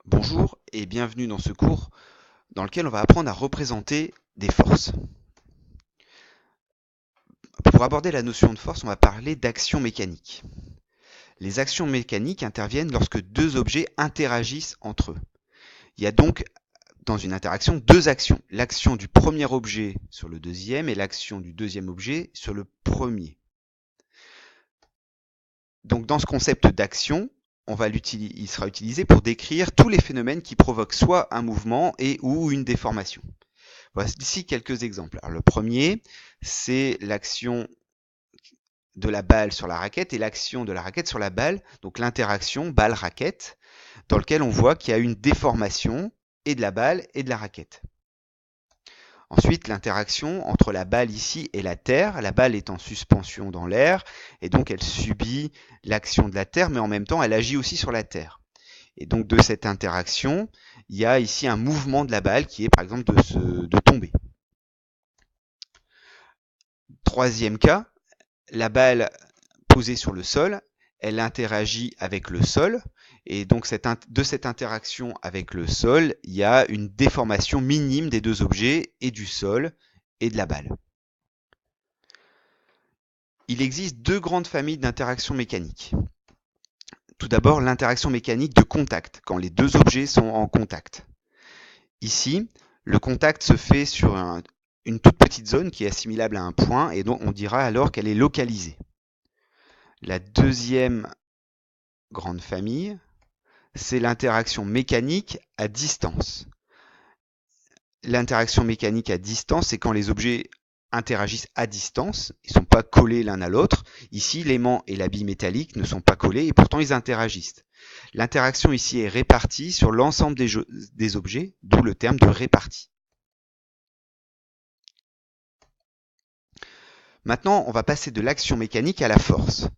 Bonjour et bienvenue dans ce cours dans lequel on va apprendre à représenter des forces. Pour aborder la notion de force, on va parler d'actions mécaniques. Les actions mécaniques interviennent lorsque deux objets interagissent entre eux. Il y a donc dans une interaction deux actions, l'action du premier objet sur le deuxième et l'action du deuxième objet sur le premier. Donc dans ce concept d'action, il sera utilisé pour décrire tous les phénomènes qui provoquent soit un mouvement et ou une déformation. Voici quelques exemples. Alors, le premier, c'est l'action de la balle sur la raquette et l'action de la raquette sur la balle, donc l'interaction balle-raquette, dans lequel on voit qu'il y a une déformation et de la balle et de la raquette. Ensuite, l'interaction entre la balle ici et la terre. La balle est en suspension dans l'air et donc elle subit l'action de la terre, mais en même temps elle agit aussi sur la terre. Et donc de cette interaction, il y a ici un mouvement de la balle qui est par exemple de tomber. Troisième cas, la balle posée sur le sol, elle interagit avec le sol, et donc de cette interaction avec le sol, il y a une déformation minime des deux objets, et du sol, et de la balle. Il existe deux grandes familles d'interactions mécaniques. Tout d'abord, l'interaction mécanique de contact, quand les deux objets sont en contact. Ici, le contact se fait sur une toute petite zone qui est assimilable à un point, et donc on dira alors qu'elle est localisée. La deuxième grande famille, c'est l'interaction mécanique à distance. L'interaction mécanique à distance, c'est quand les objets interagissent à distance, ils ne sont pas collés l'un à l'autre. Ici, l'aimant et la bille métallique ne sont pas collés et pourtant ils interagissent. L'interaction ici est répartie sur l'ensemble des objets, d'où le terme de répartie. Maintenant, on va passer de l'action mécanique à la force.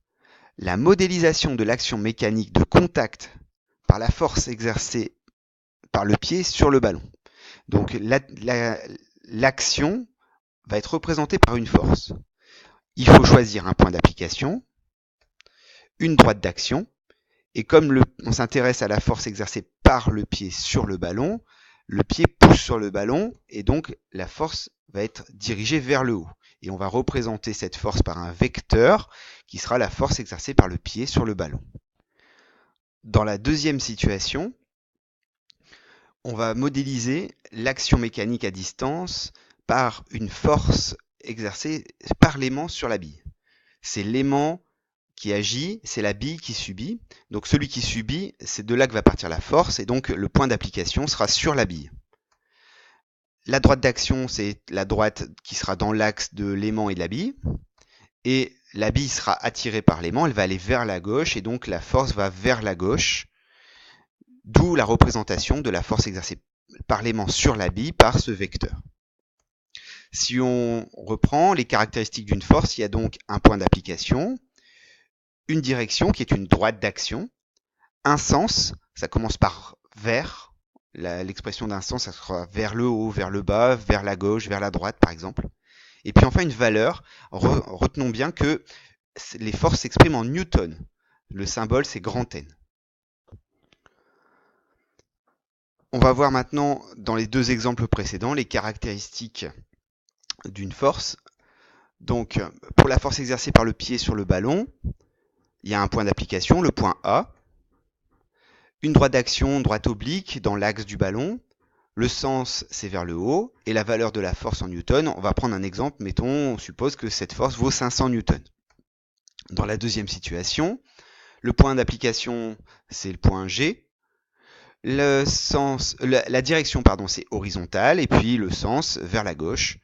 La modélisation de l'action mécanique de contact par la force exercée par le pied sur le ballon. Donc l'action va être représentée par une force. Il faut choisir un point d'application, une droite d'action, et comme on s'intéresse à la force exercée par le pied sur le pied pousse sur le ballon, et donc la force va être dirigée vers le haut. Et on va représenter cette force par un vecteur qui sera la force exercée par le pied sur le ballon. Dans la deuxième situation, on va modéliser l'action mécanique à distance par une force exercée par l'aimant sur la bille. C'est l'aimant qui agit, c'est la bille qui subit. Donc celui qui subit, c'est de là que va partir la force, et donc le point d'application sera sur la bille. La droite d'action, c'est la droite qui sera dans l'axe de l'aimant et de la bille, et la bille sera attirée par l'aimant, elle va aller vers la gauche, et donc la force va vers la gauche, d'où la représentation de la force exercée par l'aimant sur la bille par ce vecteur. Si on reprend les caractéristiques d'une force, il y a donc un point d'application, une direction qui est une droite d'action, un sens, ça commence par vers, l'expression d'un sens, ça sera vers le haut, vers le bas, vers la gauche, vers la droite par exemple. Et puis enfin une valeur, retenons bien que les forces s'expriment en newton. Le symbole c'est grand N. On va voir maintenant dans les deux exemples précédents les caractéristiques d'une force. Donc pour la force exercée par le pied sur le ballon, il y a un point d'application, le point A, une droite d'action, droite oblique dans l'axe du ballon, le sens c'est vers le haut, et la valeur de la force en newton, on va prendre un exemple, mettons, on suppose que cette force vaut 500 newtons. Dans la deuxième situation, le point d'application c'est le point G, la direction c'est horizontale, et puis le sens vers la gauche.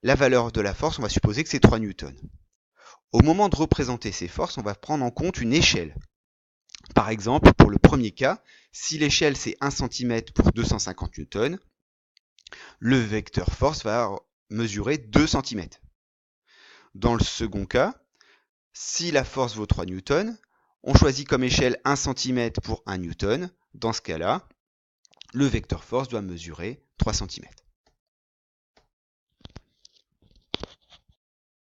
La valeur de la force, on va supposer que c'est 3 newtons. Au moment de représenter ces forces, on va prendre en compte une échelle. Par exemple, pour le premier cas, si l'échelle c'est 1 cm pour 250 newtons, le vecteur force va mesurer 2 cm. Dans le second cas, si la force vaut 3 newtons, on choisit comme échelle 1 cm pour 1 newton. Dans ce cas-là, le vecteur force doit mesurer 3 cm.